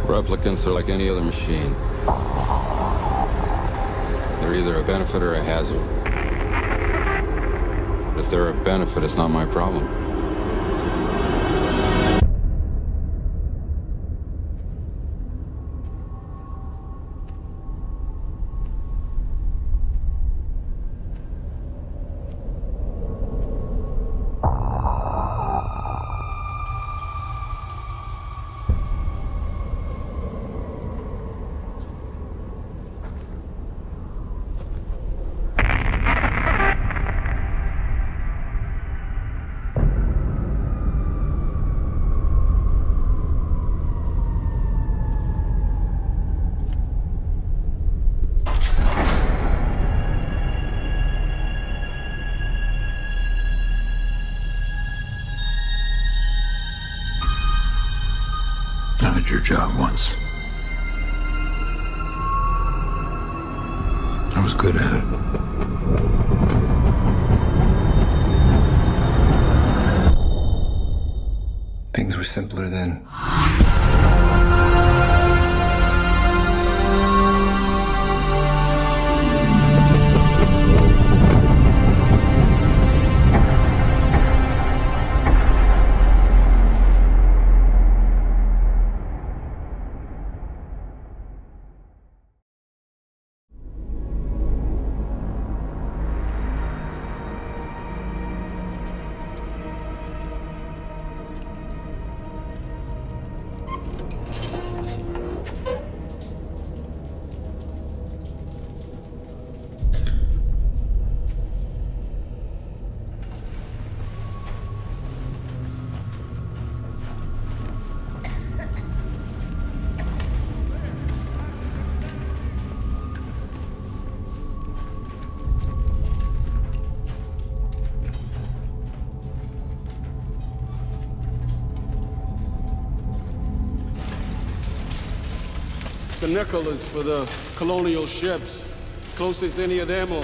Replicants are like any other machine. They're either a benefit or a hazard. But if they're a benefit, it's not my problem. I did your job once. I was good at it. Things were simpler then. The nickel is for the colonial ships. Closest any of them or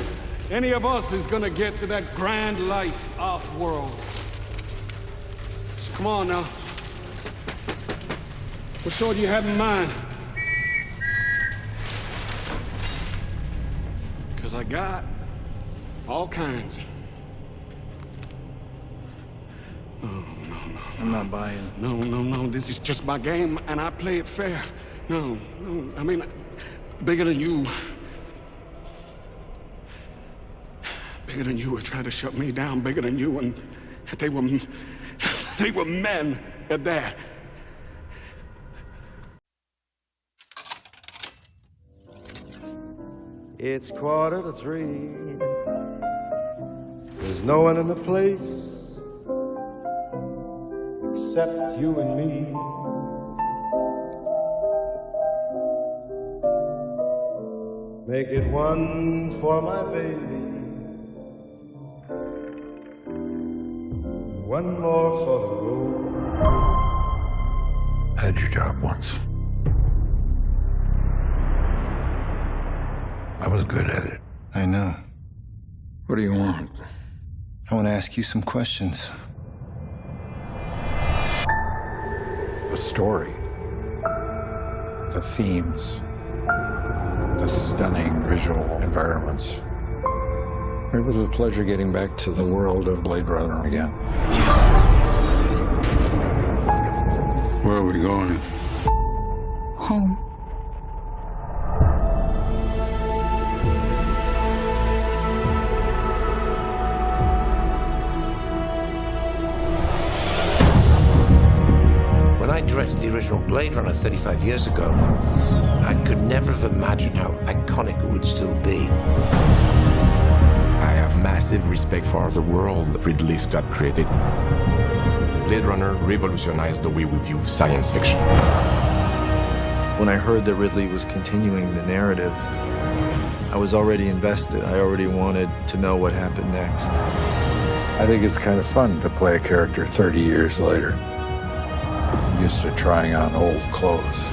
any of us is gonna get to that grand life off-world. So come on now. What show do you have in mind? Cause I got all kinds. I'm not buying. No. This is just my game, and I play it fair. No. I mean, bigger than you. Bigger than you were trying to shut me down. Bigger than you, and they were men at that. It's 2:45. There's no one in the place except you and me. Make it one for my baby, one more for the road. I did your job once. I was good at it. I know. What do you want? I want to ask you some questions. The story, the themes, the stunning visual environments. It was a pleasure getting back to the world of Blade Runner again. Where are we going? Home. When I directed the original Blade Runner 35 years ago, I could never have imagined how iconic it would still be. I have massive respect for the world Ridley Scott created. Blade Runner revolutionized the way we view science fiction. When I heard that Ridley was continuing the narrative, I was already invested. I already wanted to know what happened next. I think it's kind of fun to play a character 30 years later. I'm used to trying on old clothes.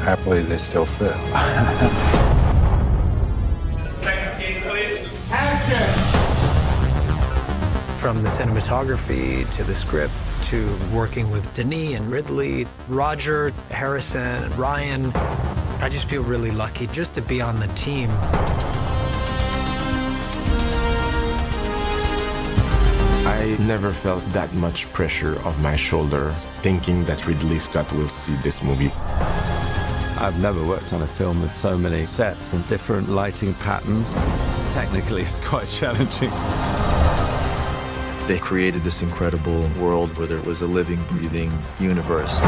Happily, they still fit. From the cinematography to the script to working with Denis and Ridley, Roger, Harrison, and Ryan, I just feel really lucky just to be on the team. I never felt that much pressure off my shoulders, thinking that Ridley Scott will see this movie. I've never worked on a film with so many sets and different lighting patterns. Technically, it's quite challenging. They created this incredible world where there was a living, breathing universe.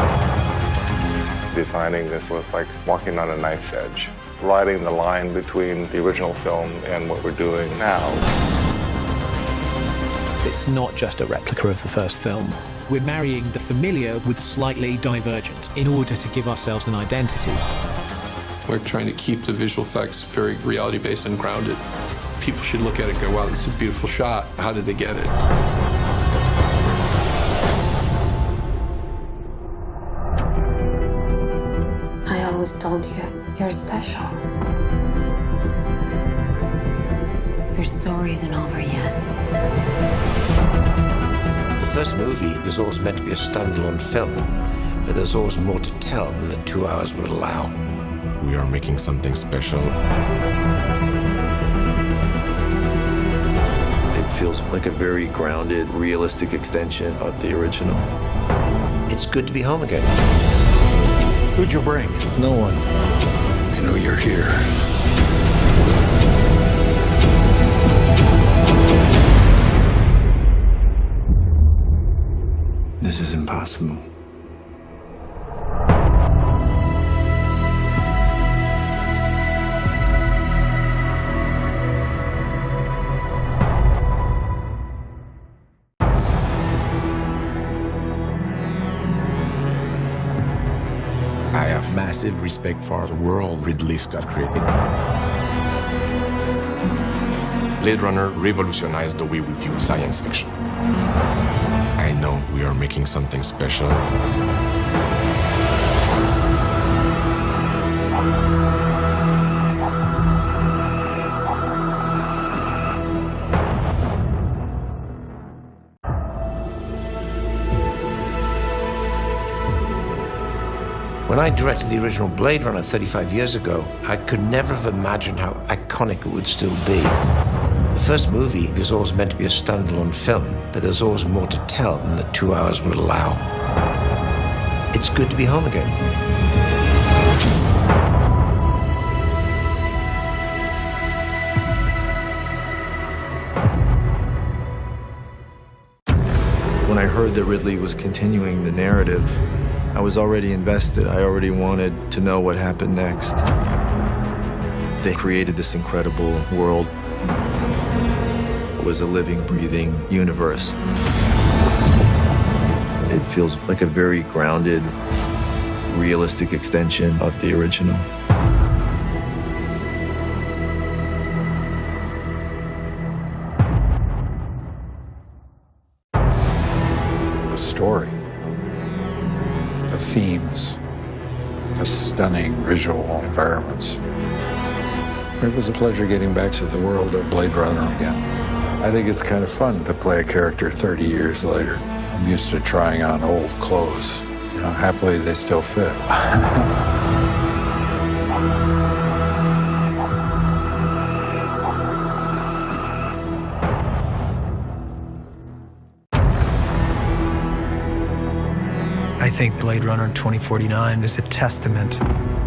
Designing this was like walking on a knife's edge, riding the line between the original film and what we're doing now. It's not just a replica of the first film. We're marrying the familiar with slightly divergent in order to give ourselves an identity. We're trying to keep the visual effects very reality-based and grounded. People should look at it and go, wow, this is a beautiful shot. How did they get it? I always told you, you're special. Your story isn't over yet. The first movie was always meant to be a standalone film, but there was always more to tell than the 2 hours would allow. We are making something special. It feels like a very grounded, realistic extension of the original. It's good to be home again. Who'd you bring? No one. I know you're here. This is impossible. I have massive respect for the world Ridley Scott created. Blade Runner revolutionized the way we view science fiction. I know we are making something special. When I directed the original Blade Runner 35 years ago, I could never have imagined how iconic it would still be. The first movie was always meant to be a standalone film, but there was always more to tell than the 2 hours would allow. It's good to be home again. When I heard that Ridley was continuing the narrative, I was already invested. I already wanted to know what happened next. They created this incredible world. It was a living, breathing universe. It feels like a very grounded, realistic extension of the original. The story, the themes, the stunning visual environments. It was a pleasure getting back to the world of Blade Runner again. I think it's kind of fun to play a character 30 years later. I'm used to trying on old clothes. You know, happily they still fit. I think Blade Runner 2049 is a testament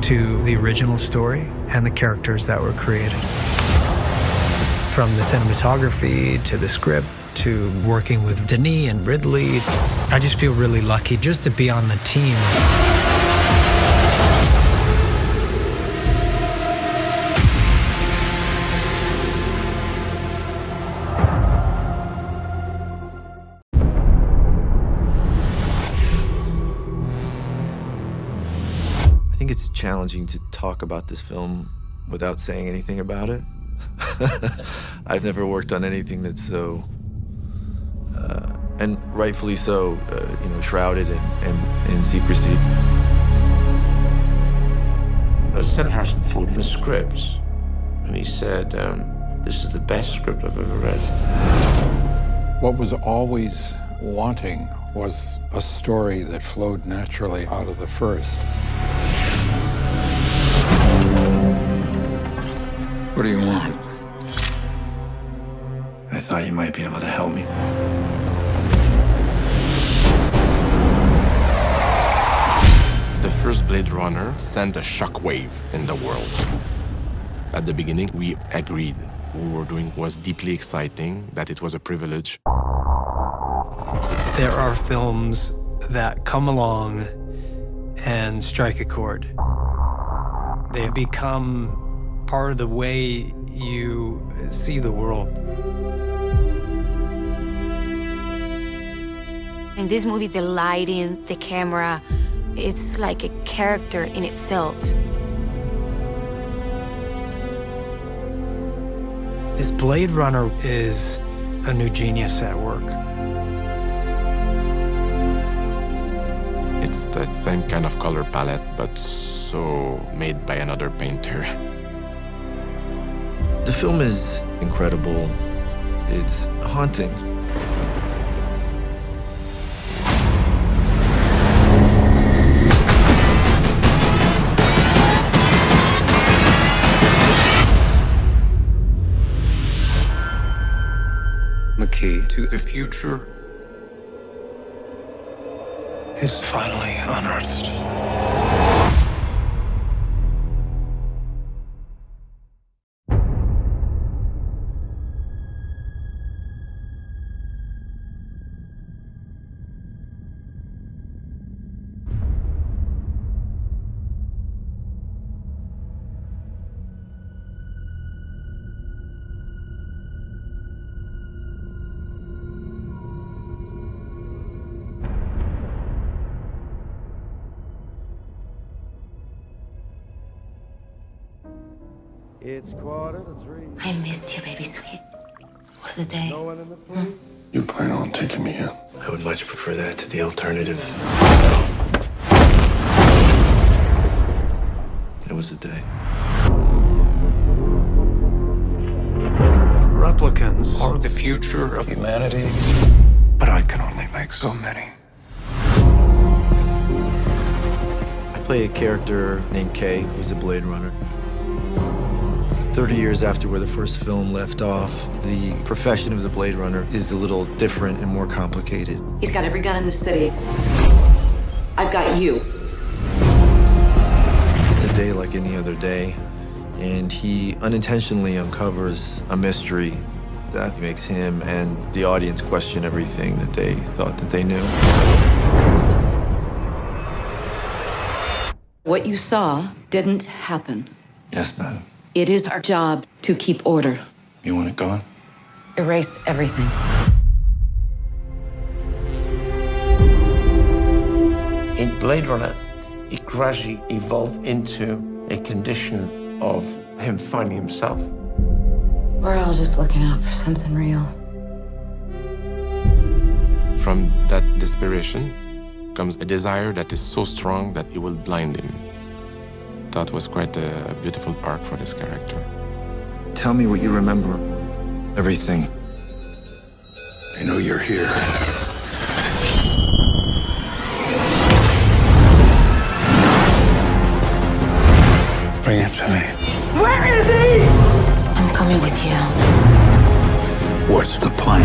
to the original story and the characters that were created. From the cinematography to the script to working with Denis and Ridley, I just feel really lucky just to be on the team. I think it's challenging to talk about this film without saying anything about it. I've never worked on anything that's so, and rightfully so, you know, shrouded in secrecy. I sent Harrison Ford the scripts, and he said, this is the best script I've ever read. What was always wanting was a story that flowed naturally out of the first. What do you want? I thought you might be able to help me. The first Blade Runner sent a shockwave in the world. At the beginning, we agreed what we were doing was deeply exciting, that it was a privilege. There are films that come along and strike a chord. They become part of the way you see the world. In this movie, the lighting, the camera, it's like a character in itself. This Blade Runner is a new genius at work. It's the same kind of color palette, but so made by another painter. The film is incredible. It's haunting. The key to the future is finally unearthed. It's 2:45. I missed you, baby sweet. Was the day. No one in the place. You plan on taking me in? I would much prefer that to the alternative. It was a day. Replicants are the future of humanity, but I can only make so many. I play a character named Kay, who's a Blade Runner. 30 years after where the first film left off, the profession of the Blade Runner is a little different and more complicated. He's got every gun in the city. I've got you. It's a day like any other day, and he unintentionally uncovers a mystery that makes him and the audience question everything that they thought that they knew. What you saw didn't happen. Yes, madam. It is our job to keep order. You want it gone? Erase everything. In Blade Runner, it gradually evolved into a condition of him finding himself. We're all just looking out for something real. From that desperation comes a desire that is so strong that it will blind him. That was quite a beautiful arc for this character. Tell me what you remember. Everything. I know you're here. Bring it to me. Where is he? I'm coming with you. What's the plan?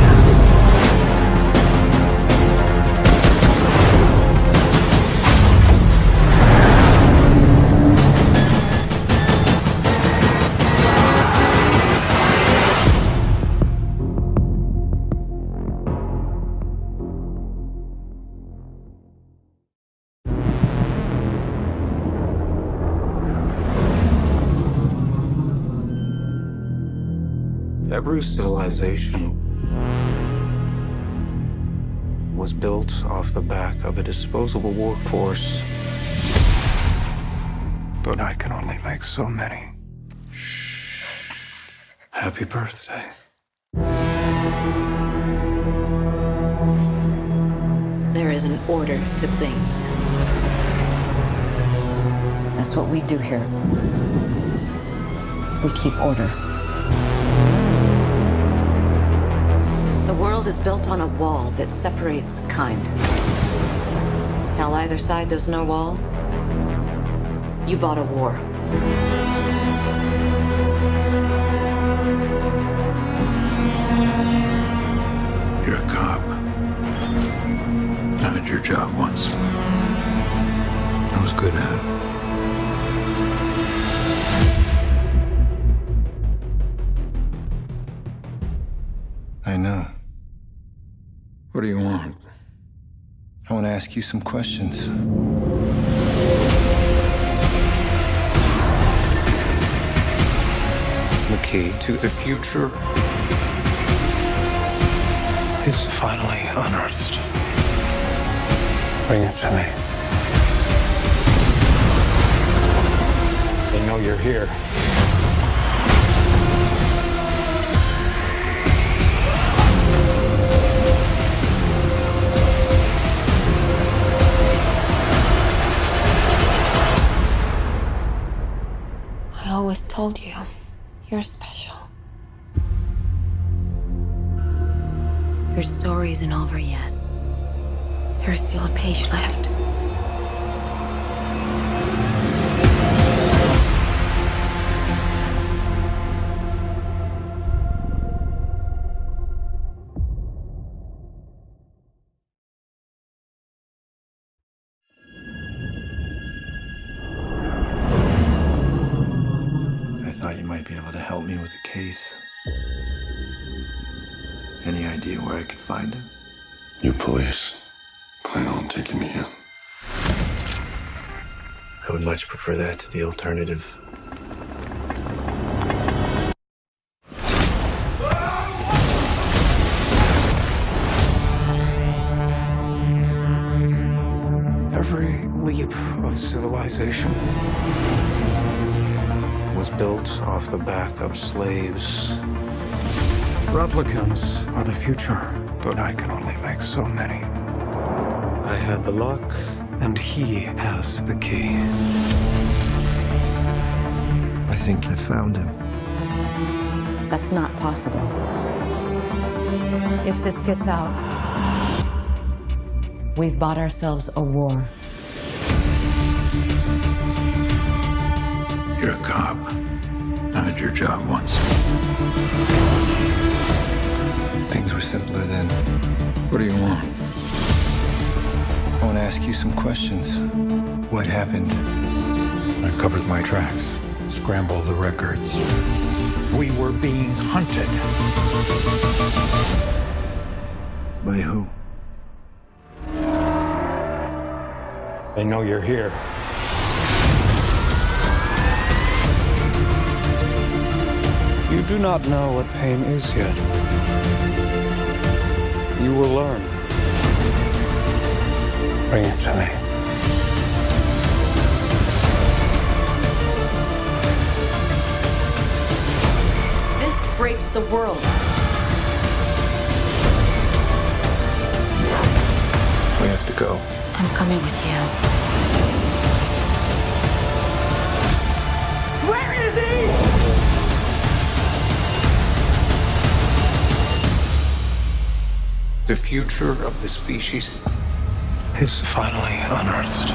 Every civilization was built off the back of a disposable workforce. But I can only make so many. Happy birthday. There is an order to things. That's what we do here. We keep order. The world is built on a wall that separates kind. Tell either side there's no wall, you bought a war. You're a cop. I had your job once. I was good at it. I know. What do you want? I want to ask you some questions. The key to the future is finally unearthed. Bring it to me. They know you're here. I always told you, you're special. Your story isn't over yet. There's still a page left. I thought you might be able to help me with the case. Any idea where I could find him? You police plan on taking me in? I would much prefer that to the alternative. Every leap of civilization was built off the back of slaves. Replicants are the future, but I can only make so many. I had the lock, and he has the key. I think I found him. That's not possible. If this gets out, we've bought ourselves a war. You're a cop. I had your job once. Things were simpler then. What do you want? I want to ask you some questions. What happened? I covered my tracks, scrambled the records. We were being hunted. By who? They know you're here. You do not know what pain is yet. You will learn. Bring it to me. This breaks the world. We have to go. I'm coming with you. Where is he? The future of the species is finally unearthed.